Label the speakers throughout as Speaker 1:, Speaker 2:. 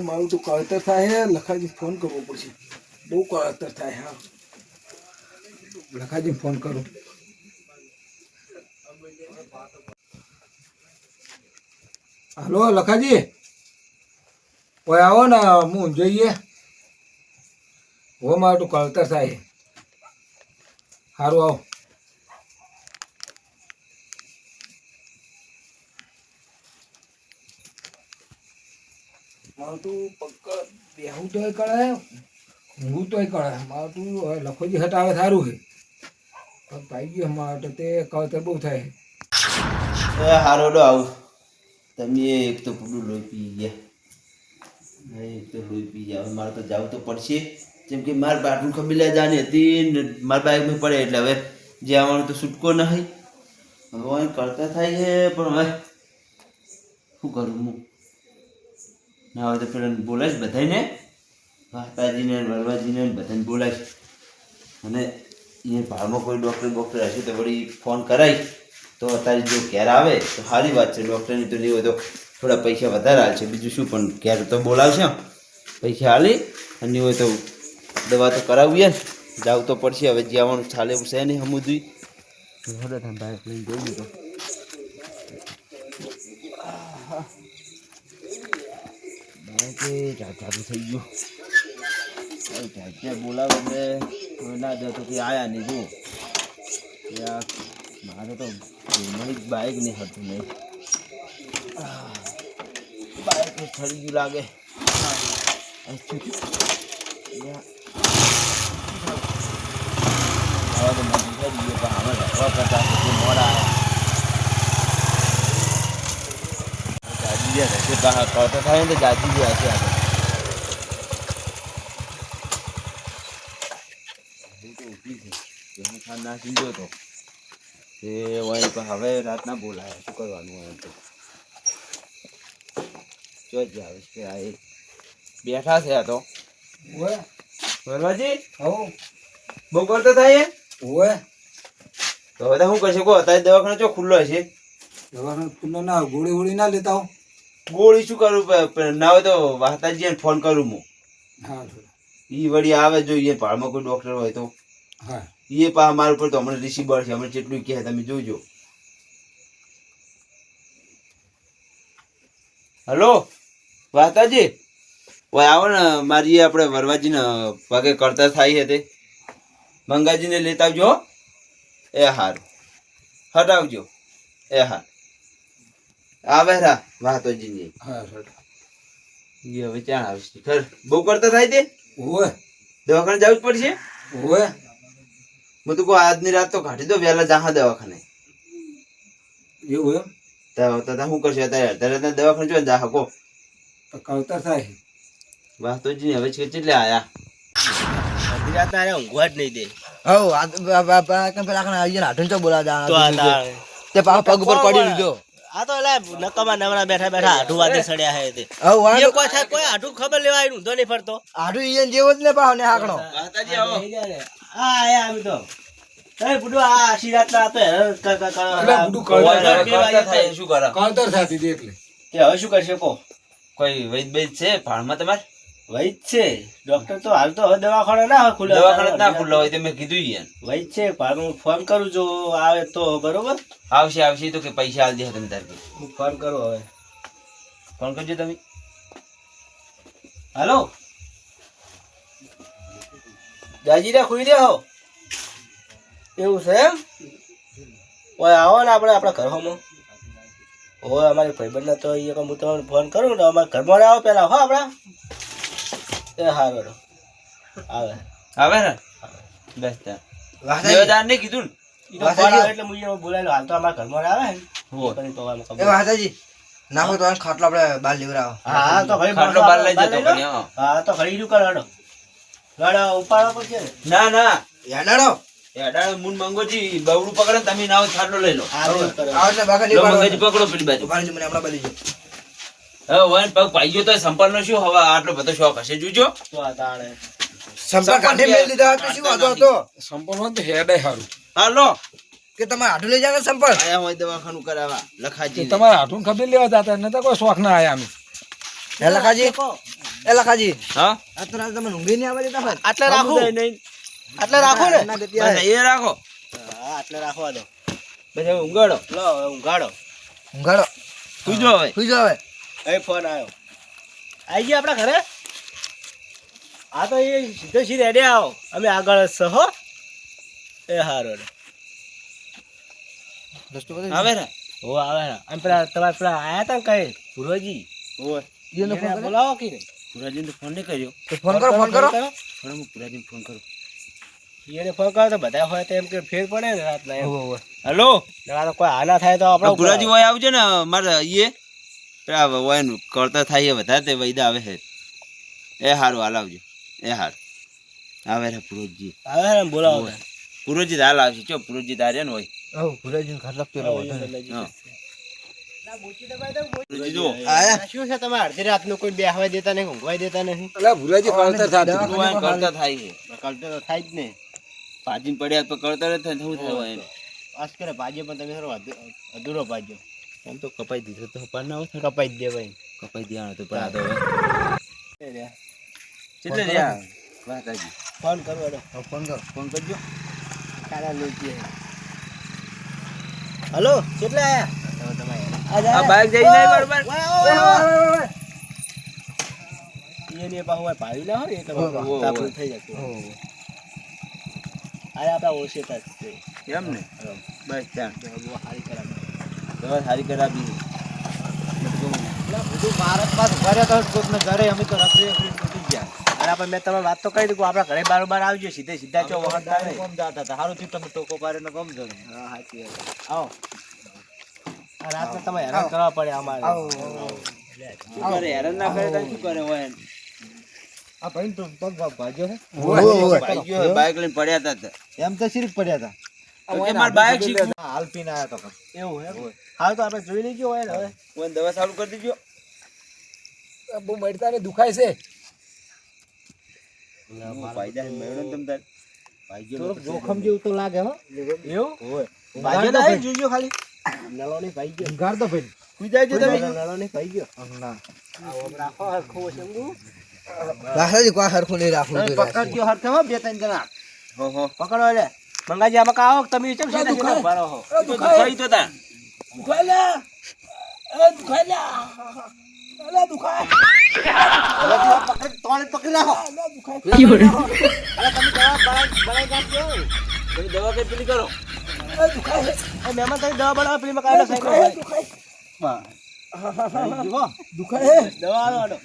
Speaker 1: મારું તો કળતર થાય લખાજી ફોન કરવો પડશે બહુ કળતર થાય હા લખાજી ફોન કરું હલો લખાજી ઓય આવો ને હું જોઈએ હો મારું તો કળતર થાય સારું આવો મારું તું પક્કા બેહું તોય કળે ઊંઘું તોય કળે મારું તું લખોજી હટ આવે સારું છે પાઈ ગયો મારે તો તે કળતર બહુ થાય
Speaker 2: હારો ડો આવું તમે એક તો પૂરું લોહી પી ગયા એક તો લોહી પી જાવ મારે તો જવું તો પડશે જેમ કે મારે બાટલું ખમી લે જાની હતી ને મારા બાઇકમાં પડે એટલે હવે જે આવવાનું તો છૂટકો નહીં હવે કરતા થાય છે પણ હવે શું કરું હું ના હોય તો પેલા બોલાવીશ બધાને માતાજીને વરવાજીને બધાને બોલાવીશ અને એ ભાવમાં કોઈ ડૉક્ટર હશે તો વળી ફોન કરાવીશ તો અત્યારે જો ઘેર આવે તો સારી વાત છે ડૉક્ટરની તો નહીં હોય તો થોડા પૈસા વધારે હાલશે બીજું શું પણ ઘેર તો બોલાવશે પૈસા હાલી અને નહીં હોય તો દવા તો કરાવીએ ને જવું તો પડશે હવે જે આવવાનું ચાલે એવું છે નહીં સમુદ્રી બાઇક લઈને જવું તો ચાલુ થઈ ગયું બોલાવે એટલે ના જતો કે આયા નહીં જો મારે તો બાઇક નહીં હતું નહીં બાઇક ખરી ગયું લાગે મોડા કરતા થાય ને તો જાજી બી હશે આપણે ના સીધો તો તે હવે રાતના બોલાય શું કરવાનું હોય તો જો જ આવે કે આ બેઠા છે આ તો બરવાજી બહુ કરતા થાય
Speaker 1: ઓય
Speaker 2: તો હવે શું કરશે કહો અત્યારે દવાખાનો ચો ખુલ્લો હશે
Speaker 1: દવાખાનો ખુલ્લો ના ગોળી વોળી ના લેતા હું
Speaker 2: ગોળી શું કરું ના હોય તો વાહતાજીને ફોન કરું હું
Speaker 1: હા
Speaker 2: એ વળી આવે જો એ ભાડમાં કોઈ ડૉક્ટર હોય તો
Speaker 1: હા
Speaker 2: એ પા મારા ઉપર તો હમણાં રિસીવર છે હમણાં જેટલું કહે તમે જોજો હલો વાહતાજી ઓય આવો ને મારી આપણે વરવાજીને પગે કરતા થાય છે તે મંગાજીને લેતા આવજો એ હારું હટાવજો એ હા આવે રા વાહતોજીની
Speaker 1: હા સર
Speaker 2: એ હવે ક્યાં આવશે ખર બહુ કરતા થાય તે
Speaker 1: ઓય
Speaker 2: દવાખાને જવું જ પડશે
Speaker 1: ઓય
Speaker 2: હું તો કહું આજની રાત તો કાઢી દો વહેલા જાહા દવાખાને
Speaker 1: એવું એમ
Speaker 2: શું કરશે અત્યારે દવાખાને જો જાહા કહો
Speaker 1: કળતર થાય
Speaker 2: વાહતોજી હવે કેટલે આયા અડધી રાત આયા ઊંઘવા જ નહીં દે
Speaker 3: પગ ઉપર પડી લીધો
Speaker 4: આ તો નકામા નવરા બેઠા બેઠા આઢું વાદે સડ્યા હે તે કોઈ થાય કોઈ આઢું ખબર લેવા આવ્યું તો નહીં ફરતો
Speaker 3: આઢું ઈયન જેવો જ ને પાવ ને હાકણો
Speaker 2: વાહતાજી આવો
Speaker 4: હા આયા આવી તો એ બુડો આ આશીર્વાદ ના તો
Speaker 2: શું કરે
Speaker 1: કળતર થતી હતી એટલે
Speaker 2: તે હવે શું કરશે કો કોઈ વૈદ વૈદ છે ભાણમાં તમારે
Speaker 4: વૈદ છે ડોક્ટર તો હાલ તો હવે દવાખાના ના હોય ખુલ્લા
Speaker 2: દવાખાના ના ખુલ્લા હોય તે મેં કીધું યાર
Speaker 4: વૈદ છે પણ હું ફોન કરું જો આવે તો બરોબર
Speaker 2: આવશે તો કે પૈસા આલ દે તમે તાર
Speaker 4: હું ફોન કરું હવે
Speaker 2: ફોન કરજો તમે
Speaker 4: હાલો જાજીરા ખુઈ દે હો એવું છે એમ ઓય આવો ને આપણે આપણા ઘરમાં ઓય અમારી ભાઈબંધને તો એ હું તમને ફોન કરું ને અમારા ઘરમાં આવો પેલા હો આપણા એ હારો
Speaker 2: આવે ને બસ દેવદાર ને કીધું
Speaker 4: ને એટલે હું બોલાયેલો હાલ તો અમારા ઘરમાં આવે ને
Speaker 3: વાહતાજી નાખો તો ખાટલો આપણે બાર લેવરાવો
Speaker 4: હા તો ભાઈ
Speaker 2: ખાટલો બાર લઈ જતો
Speaker 4: હા તો ઘડી નું કરો લડો ઉપાડવા પડશે
Speaker 2: ના
Speaker 3: યાડાડો
Speaker 2: એડા મુન મંગોજી બવડું પકડે તમે નાવ ખાટલો લઈ લો
Speaker 3: આવને બાકા ની
Speaker 2: મંગોજી પકડો પેલી બાજુ
Speaker 3: ઉપાડી મને આપણા બાજુ
Speaker 2: હવે વન પગ પાઈજો તો સંપલ નો શું હવે આટલો બધો શોખ હશે જોજો
Speaker 4: તો આ તાણે
Speaker 3: સંપર્ક કાઢે મેલ દીધા તો શું વાંધો હતો
Speaker 1: સંપૂર્ણ તો હેડે સારું
Speaker 2: હાલો
Speaker 3: કે તમે આઢું લઈ જાવ સંપર્ક
Speaker 2: આયા હોય દવાખાનું કરાવવા લખાજી
Speaker 1: તમારે હાથું ખબર લેવા જતા ને તો કોઈ શોખ ના આયા અમે
Speaker 3: હે લખાજી એ લખાજી
Speaker 2: હા
Speaker 3: આ તો રાત તમે ઊંઘી નહીં આવે દેતા ભાઈ
Speaker 4: આટલે રાખું
Speaker 2: નહીં
Speaker 4: આટલે રાખું ને
Speaker 3: ના દેતી
Speaker 2: બસ
Speaker 3: આવે.
Speaker 2: એ રાખો
Speaker 4: હા આટલે રાખવા દો
Speaker 2: પછી હવે ઊંઘાડો
Speaker 4: લો હવે ઊંઘાડો
Speaker 3: ઊંઘાડો
Speaker 2: સુજો હવે
Speaker 3: સુઈ જાઓ હવે.
Speaker 4: એ ફોન આવ્યો આવી ગયા આપણા ઘરે હા તો એ સીધો સી રેડી આવો અમે આગળ જ છો હો એ હારો
Speaker 3: દોસ્તો બધું
Speaker 2: આવે ને
Speaker 4: હો આવે ને અને પેલા તમારે પેલા આયા હતા ને કઈ પૂર્વજી
Speaker 2: ઓય
Speaker 3: ઈયોને ફોન કરો.
Speaker 4: બોલાવો કે નહીં
Speaker 2: પુરાજીને તો ફોન નહીં કર્યો
Speaker 3: તો ફોન કરો ફોન કરો
Speaker 2: પણ હું પુરાજીને ફોન કરું
Speaker 4: એને ફોન કરો તો બધા હોય તો એમ કે ફેર પડે ને રાતના એમ
Speaker 3: ઓહો.
Speaker 2: હલો
Speaker 4: આ તો કોઈ હાના થાય તો આપણે
Speaker 2: પુરાજી હોય આવજો ને મારે એ પેલા વયનું કરતા થાય એ વધારે તે વૈદા આવે છે એ હારું હાલ આવજો એ હારું આવે રે પુરોજી
Speaker 4: આવે ને બોલાવો
Speaker 2: પુરોજી હાલ આવશે ચો પુરોજી તારે ને હોય
Speaker 3: આવો ભુરાજીને ઘર લગતો રહ્યો હતો ને.
Speaker 2: હા. પુરોજી જો
Speaker 3: આયા
Speaker 4: શું છે તમે અડધી રાતનું કોઈ બેહવા દેતા નહીં ઊંઘવા દેતા નહીં
Speaker 1: અલા ભુરાજી કળતર થાતું.
Speaker 2: પેલું વાય કરતા થાય છે
Speaker 4: કલ્ટર તો થાય જ ને
Speaker 2: ભાજીને પડ્યા તો કરતા રહે થાય શું થાય એને
Speaker 4: આજ કરે ભાજ્યો પણ તમે થોડો અધૂરો ભાજ્યો
Speaker 2: આમ તો કપાઈ દીધો તો પણ ના હોય
Speaker 4: કપાઈ જ દે ભાઈ
Speaker 2: કપાઈ દેવાનો તો પણ આ તો હવે કેટલે રહ્યા વાત આજી
Speaker 4: ફોન કરો
Speaker 3: હવે ફોન કરો
Speaker 2: ફોન કરજો
Speaker 4: કાલા લોચી હલો કેટલે આયા
Speaker 2: આ બાઈક જઈ જાય બરોબર
Speaker 4: એને પાછું ભાવી ના હોય એટલે
Speaker 2: ઓહો.
Speaker 4: તાપું થઈ જતું અરે આપણા ઓછેતા જ છે
Speaker 2: એમ ને બસ ત્યાં
Speaker 4: બહુ સારી કરાવી
Speaker 2: દવા સારી કરાવી
Speaker 4: બધું ભારતમાં ઉભા રહ્યા તો કોઈકને ઘરે અમે તો રખડી રખડી તૂટી ગયા અને આપણે મેં તમે વાત તો કહી દીધું આપણા ઘરે બારોબાર આવજો સીધે સીધા ચો વખત કોમ જતા હતા સારું થયું તમે ટોકો પાડીને કોમ જતો હા સાચી વાત આવો આ રાતને તમે હેરાન કરવા પડે અમારે
Speaker 2: શું કરે હેરાન ના કરે તો શું કરે હોય એને?
Speaker 4: આ ભાઈ તો પગ ભાગ્યો છે
Speaker 2: ભાઈ ગયો હોય, બાઈક લઈને પડ્યા હતા તે.
Speaker 4: એમ તો સિર્ફ પડ્યા હતા
Speaker 2: તો કે મારે બાઈક શીખવું
Speaker 4: હાલ પીને આવ્યા તો એવું હે હાલ તો આપણે જોઈ લઈ ગયો હોય ને હવે
Speaker 2: હોય ને દવા ચાલુ કરી દીજો
Speaker 1: આ બહુ મરતા ને દુખાય છે.
Speaker 2: ફાયદા મેળો ને તમ તાર
Speaker 4: થોડુંક જોખમ જેવું તો લાગે હો એવું હોય ભાગ્યો તો ભાઈ જોજો ખાલી નળોની ભાઈ ગયો ઊંઘાડ તો ભાઈ કુઈ જાય છે તમે નળોની ભાઈ ગયો ના રાખો હરખો સમજુ
Speaker 3: રાખજો કોઈ હરખું નહીં રાખવું જોઈએ.
Speaker 4: પકડજો હરખો હો બે ત્રણ જણા
Speaker 2: હો હો
Speaker 4: પકડો લે મંગાજી આમાં કાવો તમે ચમ સીધા સીધા ભરો હો
Speaker 1: આ
Speaker 2: દુખાઈ તો તા
Speaker 1: દુખાય લા. એ દુખાય લા. અલા દુખાય.
Speaker 4: પકડ તોણે પકડી રાખો
Speaker 1: અલા દુખાય.
Speaker 4: અરે તમે દવા બનાવી નાખજો
Speaker 2: તમે દવા કઈ પેલી કરો
Speaker 1: અલા દુખાય.
Speaker 4: એ મહેમાન તમે દવા બનાવો પેલી માં કાઢો
Speaker 1: દુખાય.
Speaker 4: સાઈડ
Speaker 1: દુખાય.
Speaker 4: જુઓ
Speaker 1: દુખાય.
Speaker 4: દવા આલો આડો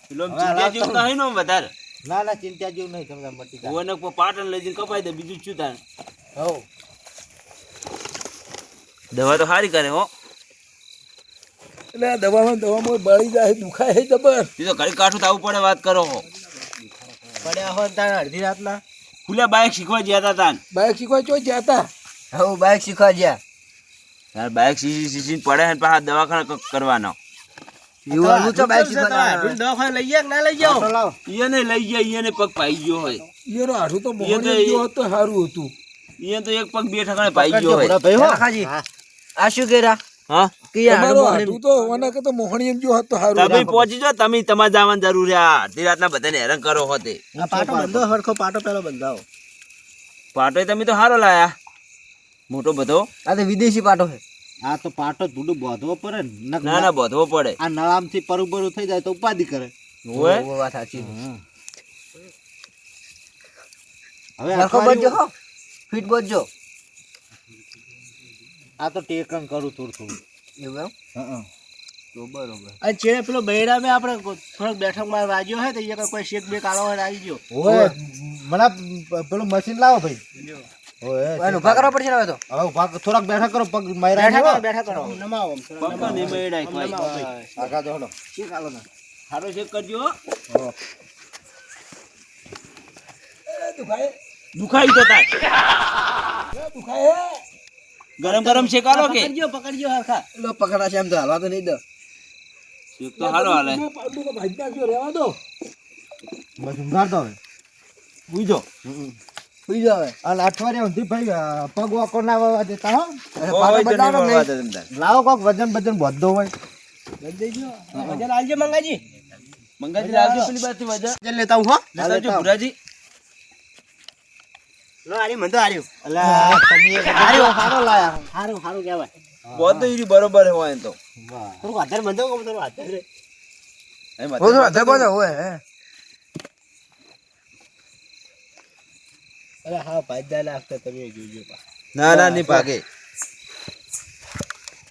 Speaker 2: પેલો ચિંતા જેવું તો હઈ નો વધારે
Speaker 4: ના ના ચિંતા જેવું નહીં તમે મટી જાય
Speaker 2: હોય ને પાટણ લઈ જઈને કપાઈ દે બીજું શું થાય
Speaker 4: હો
Speaker 2: દવા તો સારી કરે હો
Speaker 1: એટલે આ દવામાં બળી જાય દુખાય છે જબર.
Speaker 2: એ તો ઘડી કાઠું થવું પડે વાત કરો હો
Speaker 4: પડ્યા હોય તારે અડધી રાતના
Speaker 2: ખુલ્લા બાઈક શીખવા ગયા હતા તાન
Speaker 1: બાઈક શીખવા ચો જતા.
Speaker 3: હવે બાઈક શીખવા ગયા
Speaker 2: તાર બાઈક શીખીને પડે ને પાછા દવાખાના કરવાનો
Speaker 3: એવું આવું તો બાઈક શીખવા જવાનું.
Speaker 4: દવાખાને લઈ ગયા કે ના લઈ જાઓ
Speaker 2: ઈને લઈ ગયા ઈને પગ પાઈ ગયો હોય
Speaker 1: એનો હાથું તો
Speaker 2: એ તો
Speaker 1: મોહણી ગયો હોત તો સારું હતું.
Speaker 2: ઈને તો એક પગ બે ઠકાણે પાઈ ગયો હોય
Speaker 3: લખાજી આ શું કર્યા
Speaker 2: હા
Speaker 3: કે યાર
Speaker 1: તમારો
Speaker 3: મોહણી-
Speaker 1: હાથું તો ઓના કરતા મોહણી એમ જો હોત તો સારું
Speaker 2: તમે
Speaker 1: હતું.
Speaker 2: પહોંચી જાઓ તમે તમારે જવાની જરૂર છે આ અડધી રાતના બધાને હેરાન કરો હોતે
Speaker 4: આ પાટો બંધો હરખો પાટો પેલો બંધાવો
Speaker 2: પાટો તમે તો સારો લાયા મોટો બધો
Speaker 3: આ તો વિદેશી પાટો છે.
Speaker 4: આ તો પાટો થોડું બાંધવો પડે ને
Speaker 2: ના ના બધવો પડે
Speaker 4: આ નળામથી પરુબરું થઈ જાય તો ઉપાધિ કરે
Speaker 2: હોય
Speaker 3: ઓ વાત સાચી છે.
Speaker 4: હવે
Speaker 3: હરખો બચજો હો ફીટ બચજો
Speaker 4: આ તો ટેકન કરું થોડું થોડું
Speaker 3: એવું એમ તો બરોબર.
Speaker 4: અને ચેડે પેલો બૈરા મેં આપણે થોડોક બેઠક માં વાગ્યો હોય તો એ કોઈ શેક બેક આલો હોય આવી ગયો
Speaker 5: ઓય મને પેલું મશીન લાવો ભાઈ
Speaker 3: એને ઊભા કરવા પડશે ને હવે તો.
Speaker 5: હવે ઉભા થોડાક બેઠા કરો પગ માર્યા
Speaker 4: બેઠા કરો નમાવો
Speaker 2: પપ્પા નહીં મેળાય કોઈ.
Speaker 5: આગા દોડો
Speaker 4: શેક આલો ના
Speaker 2: સારો ચેક કરજો હો.
Speaker 1: દુખાય.
Speaker 2: દુખાઈ તો તાર
Speaker 1: દુખાય.
Speaker 2: ગરમ ગરમ શેકાલો કે
Speaker 4: પકડજો હરખા
Speaker 3: લો પકડા છે એમ તો હાલવા તો નહીં દો.
Speaker 2: શેક તો સારો હાલે
Speaker 1: પાટલું ભાજી નાખજો રહેવા દો.
Speaker 5: બસ ઊંઘાડતો હવે
Speaker 2: બુજો
Speaker 3: સુઈ જાવ હવે.
Speaker 5: અને અઠવાડિયા સુધી ભાઈ પગ વાકો ના વાવા દેતા હો
Speaker 3: અને પાટો બદલાવો કે નહીં?
Speaker 5: લાવો કોક વજન બધો હોય
Speaker 4: વજન આલજે મંગાજી.
Speaker 2: મંગાજી લાવજો પેલી બાજુથી વજન
Speaker 5: વજન લેતા હું હો
Speaker 2: લેતા આવજો ભુરાજી.
Speaker 4: લો આરી મન તો આર્યું.
Speaker 5: અલા તમે
Speaker 4: હારું,
Speaker 5: સારો લાયા
Speaker 4: હારું હારું કહેવાય.
Speaker 2: બોલ તો ઈરી બરોબર હોય એમ તો
Speaker 4: થોડુંક આધાર બંધો કોમ થોડું આધાર રે.
Speaker 2: એમ
Speaker 3: હું તો અધે બોલો હોય હે.
Speaker 4: અરે હા ભાઈ લાગતા તમે જોજો પા.
Speaker 2: ના ના નહીં ભાગે.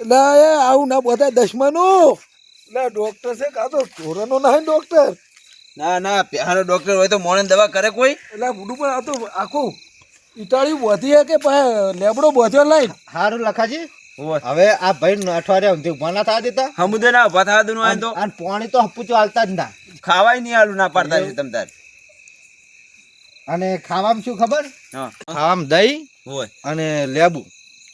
Speaker 1: એટલે એ આવું ના બધા દશમાનું એટલે ડોક્ટર છે કાં તો ઢોરાનો ના ડોક્ટર
Speaker 2: ના ના પેહાનો ડોક્ટર હોય તો મોણને દવા કરે કોઈ?
Speaker 1: એટલે બુડું પણ આ તો આખું ઇટાળી બોધી કે લેબડો બોધ્યો લઈને
Speaker 5: સારું લખાજી હવે આ ભાઈ અઠવાડિયા સુધી ભણા થવા દેતા
Speaker 2: હમુદે ના ઉભા થવા દઉં હોય તો
Speaker 5: અને પાણી તો હપુચો હાલતા જ ના
Speaker 2: ખાવાય નહીં આલું ના પાડતા છે તમ તાર.
Speaker 5: અને ખાવામાં શું ખબર
Speaker 2: હા
Speaker 5: ખાવામાં દહીં
Speaker 2: હોય
Speaker 5: અને લેબુ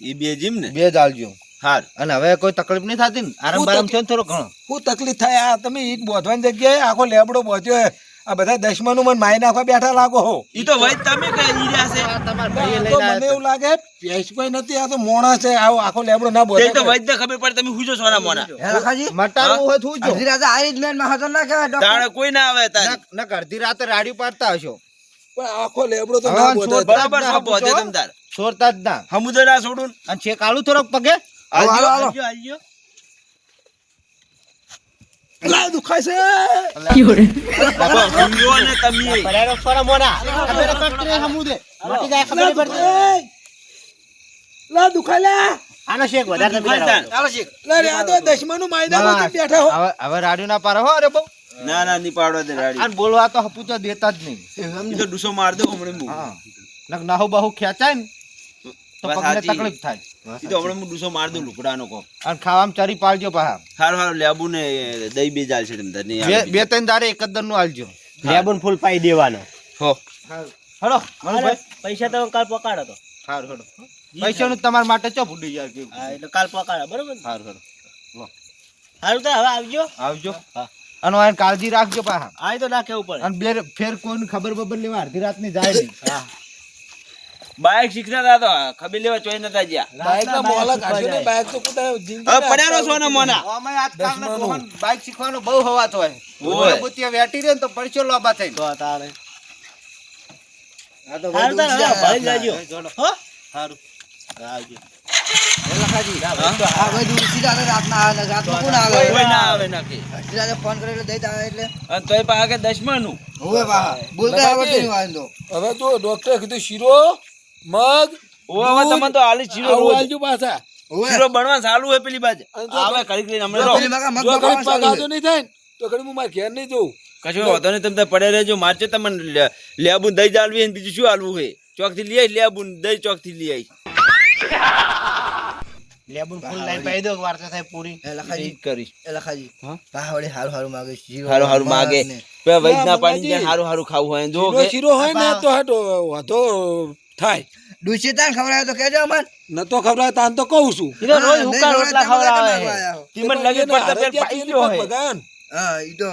Speaker 2: એ બે જીમ ને.
Speaker 5: બે જ આલજો
Speaker 2: હાર
Speaker 5: અને હવે કોઈ તકલીફ નહીં થતી ને આરામ બારામ છે ને થોડો ઘણો
Speaker 1: શું તકલીફ થાય આ તમે ઈટ બોધવાની જગ્યાએ આખો લેબડો બોધ્યો આ બધા દશમાનું મને મારી નાખવા બેઠા લાગો હો
Speaker 2: ઈ તો વૈદ તમે કઈ ઈ રહ્યા છે.
Speaker 5: તમારા
Speaker 1: આ
Speaker 5: ભાઈએ
Speaker 1: તો
Speaker 5: લઈને
Speaker 1: મને એવું લાગે ભેંસ કોઈ નથી આ તો મોણા છે આવો આખો લેબડો ના
Speaker 2: તે
Speaker 1: બોધે
Speaker 2: તો વૈદ ને ખબર પડે તમે હુજો સોના મોના.
Speaker 3: હે લખાજી
Speaker 5: મટાડવું હોય તો જો
Speaker 3: અડધી રાતે આઈ જ મેન માં હતો ના કહેવાય ડોક્ટર.
Speaker 2: તાણે કોઈ ના આવે તારે.
Speaker 5: ન અડધી રાતે રાડી પાડતા હશો
Speaker 1: પણ આખો લેબડો તો
Speaker 5: હવે
Speaker 1: ના બોધે
Speaker 5: છોડ-
Speaker 2: બરાબર સબ બોધે તમ તાર.
Speaker 5: છોડતા જ ના
Speaker 2: હમુદે ના છોડું ને.
Speaker 5: અને છે કાળું થોડોક પગે
Speaker 3: હાલો, હાલો, હાલો.
Speaker 4: આલજો આલજો.
Speaker 1: લા દુખાય છે
Speaker 2: બાબા હુંજો ને તમે.
Speaker 4: પરારો ફરા મોના. ખબર પડતી હમુદે. મટી જાય ખબર
Speaker 1: લા
Speaker 4: પડતી.
Speaker 1: દુખાય લા દુખાય લા
Speaker 4: આનો શેક વધારે તમે કરાવો.
Speaker 3: ચાલો શીખ.
Speaker 1: લા રે આ તો દશમાનું માયદામાં કેમ બેઠા હો
Speaker 5: હવે રાડ્યું ના પાડો હો અરે બહુ
Speaker 2: ના ના ની પાડવા દે રાડી.
Speaker 5: અને બોલવા તો હપુચો દેતા જ નહીં
Speaker 2: ઈ તો ડૂસો માર દો હમણે હું.
Speaker 5: હા નક નાહુ બાહુ ખેંચાય ને તો
Speaker 2: વાત
Speaker 5: પગને
Speaker 2: સાચી.
Speaker 5: તકલીફ થાય
Speaker 2: ઈ તો હમણે હું ડૂસો માર દઉં લુકડાનો કો.
Speaker 5: અને ખાવામાં ચરી પાડજો પાછા
Speaker 2: હારું હારું લેબુ ને દહીં બે ચાલશે તમ તાર. નહીં
Speaker 5: બે
Speaker 2: આવે.
Speaker 5: બે ત્રણ દારે એક જ દરનું આલજો
Speaker 4: લેબન ફૂલ પાઈ દેવાનો.
Speaker 2: હો
Speaker 5: હલો મનુભાઈ
Speaker 4: પૈસા તો કાલ પકાડો તો.
Speaker 5: સારું હલો પૈસાનું તમારા માટે ચો ફૂટી જાય કેવું
Speaker 4: હા એટલે કાલ પકાડો બરોબર ને?
Speaker 5: સારું હલો
Speaker 4: સારું તો હવે આવજો.
Speaker 5: આવજો
Speaker 4: હા.
Speaker 5: અને એને કાળજી રાખજો પાછા
Speaker 4: આ તો ના કેવું પડે.
Speaker 5: અને બે ફેર કોઈને ખબર બબર લેવા અડધી રાત ની જાય નહીં
Speaker 4: હા.
Speaker 2: બાઈક શીખતા હતા તો ખબર લેવા ચોઈ નતા ગયા.
Speaker 1: બાઈક ના મોલા કાઢ્યો ને બાઈક તો કુતા જિંદગી
Speaker 2: હવે પડ્યાનો સોના મોના.
Speaker 5: અમે આજકાલના ડોહાને બાઇક શીખવાનો બહુ હવાતો હોય
Speaker 2: હોય.
Speaker 5: બુતિયા વેટી રહે ને તો પડશો લોબા થઈને
Speaker 4: તો તારે.
Speaker 3: આ તો
Speaker 4: સારું
Speaker 3: બધું
Speaker 4: તારે હવે
Speaker 3: ઉછી
Speaker 4: ભાઈ
Speaker 3: જાય.
Speaker 4: જાજો. હો?
Speaker 5: સારું
Speaker 4: આવજો.
Speaker 3: હે લખાજી આ બધું ઉછી જાય રાતના આવે ને રાતમાં કોણ આવે
Speaker 2: કોઈ ના આવે નાખી.
Speaker 3: અડધી રાતે ફોન કરે એટલે દઈ જ આવે એટલે
Speaker 2: અને તોય પા કે દશમાનું.
Speaker 3: હોવે વાહ બોલતા આવડતું નહીં વાંધો તો
Speaker 1: હવે તો ડોક્ટરે કીધું શીરો મગ
Speaker 2: ઓ હવે તમે તો આલી ચીરો
Speaker 1: આવું
Speaker 2: રોજ.
Speaker 1: આલજો પાછા
Speaker 3: હોવે
Speaker 2: ચીરો બનવા ચાલુ હે પેલી બાજુ.
Speaker 1: અને જો
Speaker 2: આવે ઘડીક લઈને હમણાં રહો.
Speaker 3: પેલી મગા મગ
Speaker 1: જો ઘડીક
Speaker 3: બગાડવાનું
Speaker 1: પગાતો
Speaker 3: ચાલુ
Speaker 1: નહીં થાય ને તો ઘડી હું મારા ઘેર નહીં જઉં
Speaker 2: કશું વાંધો નહીં તમે પડે રહેજો. મારચે તમને લેબુ ને દહીં ચાલવી ને બીજું શું હાલવું હે? ચોક થી લઈ આવીશ લેબુ ને દહીં ચોક થી લઈ આવીશ.
Speaker 4: લેબન ફૂલ લાઈન પાઈ દો વાર્તા થાય પૂરી.
Speaker 3: હે લખાજી
Speaker 2: ઈ જ કરીશ.
Speaker 3: એ લખાજી
Speaker 2: હા?
Speaker 3: પાવડે હારું હારું માગે શીરો
Speaker 2: હારું હારું માગે.
Speaker 3: ને.
Speaker 2: પેલા વૈદ્યના
Speaker 1: ના,
Speaker 2: પાણી
Speaker 1: મંગાજી.
Speaker 2: જ્યાં હારું હારું ખાવું હોય ને જો
Speaker 1: શીરો
Speaker 2: કે
Speaker 1: શીરો હોય ને તો હાટો વાંધો થાય
Speaker 3: ડૂસી તાન ખબર આવે તો કહેજો અમન
Speaker 1: ન તો ખબર તાન તો કહું છું
Speaker 4: ઈ તો રોજ
Speaker 3: હા,
Speaker 4: હુકા
Speaker 3: નહીં,
Speaker 4: રોટલા
Speaker 3: રોજ
Speaker 4: ખવડાવે.
Speaker 3: તમે આવ્યા હો.
Speaker 2: તીમન લગે પડતા પેલા પાઈ ગયો હે.
Speaker 1: ભગવાન
Speaker 3: હા ઈ તો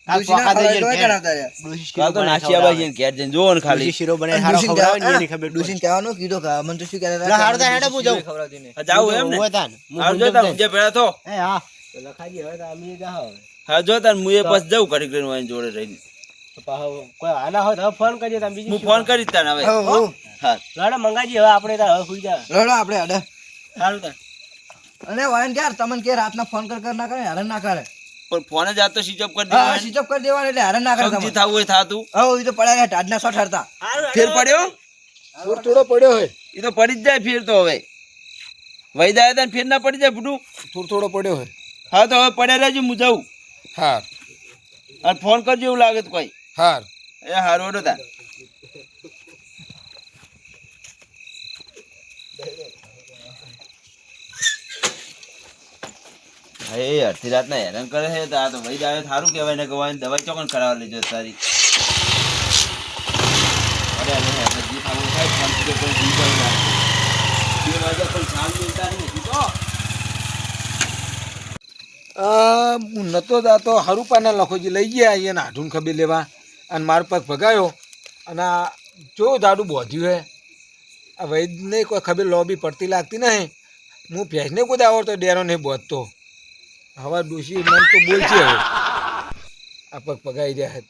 Speaker 4: આ
Speaker 3: ડૂસી ના
Speaker 4: પોકા
Speaker 3: ખવડાવે
Speaker 4: દઈ
Speaker 3: તોય
Speaker 4: ઘેર.
Speaker 3: કરાવતા રહ્યા.
Speaker 2: કાલ તો નાસિયા બાઈ ઘેર જઈને જોવો ને ખાલી.
Speaker 4: શીરો બને
Speaker 3: અને
Speaker 4: હારો
Speaker 3: ડૂસીને
Speaker 4: ખવડાવે ને
Speaker 3: કહેવા-
Speaker 4: એની ખબર પડે.
Speaker 3: ડૂસીને કહેવાનું કીધું કે અમન તો શું કહેતા
Speaker 4: ના, હારું થાય, હેડો હું જાઉં.
Speaker 3: ખવડાવતી નહીં.
Speaker 2: હા, જાવું એમ ને.
Speaker 4: હોય તાન. હું
Speaker 2: હારું જો
Speaker 4: સમજાવ
Speaker 2: તાર
Speaker 4: જાય.
Speaker 2: ઊંઝે ભેળા થો.
Speaker 4: એ હા તો લખાજી હવે તો અમે જાઓ હવે.
Speaker 2: હા જો તાર હું એ પછી જાઉં ઘડીક લઈને વાંઈ જોડે રહીને.
Speaker 4: તો પાછો કોઈ આના હોય તો હવે ફોન કરજો તમે બીજું
Speaker 2: હું
Speaker 4: શું?
Speaker 2: ફોન કરીશ તાને હવે.
Speaker 3: હો, હો.
Speaker 2: હા
Speaker 4: લાડો મંગાજી હવે આપણે તાર હવે સુઈ જા.
Speaker 3: રડો આપણે અડે
Speaker 4: સારું તાર.
Speaker 3: અને વાયન ક્યાર તમને કે રાતના ફોન કર ના કરે હેરાન ના કરે
Speaker 2: પણ ફોન જ આ તો સ્વિચ ઓફ કરી
Speaker 3: હા
Speaker 2: દેવાનો.
Speaker 3: સ્વિચ ઓફ કરી દેવાનું એટલે હેરાન ના કરે
Speaker 2: સમજી
Speaker 3: તમને
Speaker 2: થાવું હોય થાતું.
Speaker 3: હો ઈ તો પડ્યા રહ્યા ટાઢના શોટ હરતા
Speaker 2: ફેર પડ્યો
Speaker 1: થોડો થોડો પડ્યો હોય
Speaker 2: એ તો પડી જ જાય ફેર તો હવે. વૈદા આવ્યા તા ને ફેર ના પડી જાય બુડું.
Speaker 1: થોડો થોડો પડ્યો હોય
Speaker 2: હા તો હવે પડ્યા રહેજો હું જાઉં.
Speaker 1: હાર
Speaker 2: અને ફોન કરજો એવું લાગે તો કોઈ.
Speaker 1: હાર
Speaker 2: એ હારું હેડો તાર. હા, એ અડધી રાતના હેરાન કરે છે તો આ તો વૈદ આવે સારું કહેવાય ને કે વાંઈ દવાઈ ચોકન કરાવવા લેજો તારી. અરે અરે હવે જે ખાવું થાય ફોન કરી કોઈ જી જાય ના. 2 વાગ્યા કોઈ શામ મિલતા નહીં હજી તો.
Speaker 1: હું નતો જાતો હારુપાના લખોજી લઈ ગયા અહીંયા હાઢું ખબર લેવા અને મારા પગ ભગાયો અને આ જો દાડું બોધ્યું હે આ વૈદને કોઈ ખબર લોબી પડતી લાગતી નહીં હું ભેંસને કુદ આવડતો ડેરો નહીં બોધતો હવે ડોશી મન તો બોલશે હવે આ પગ પગાઈ રહ્યા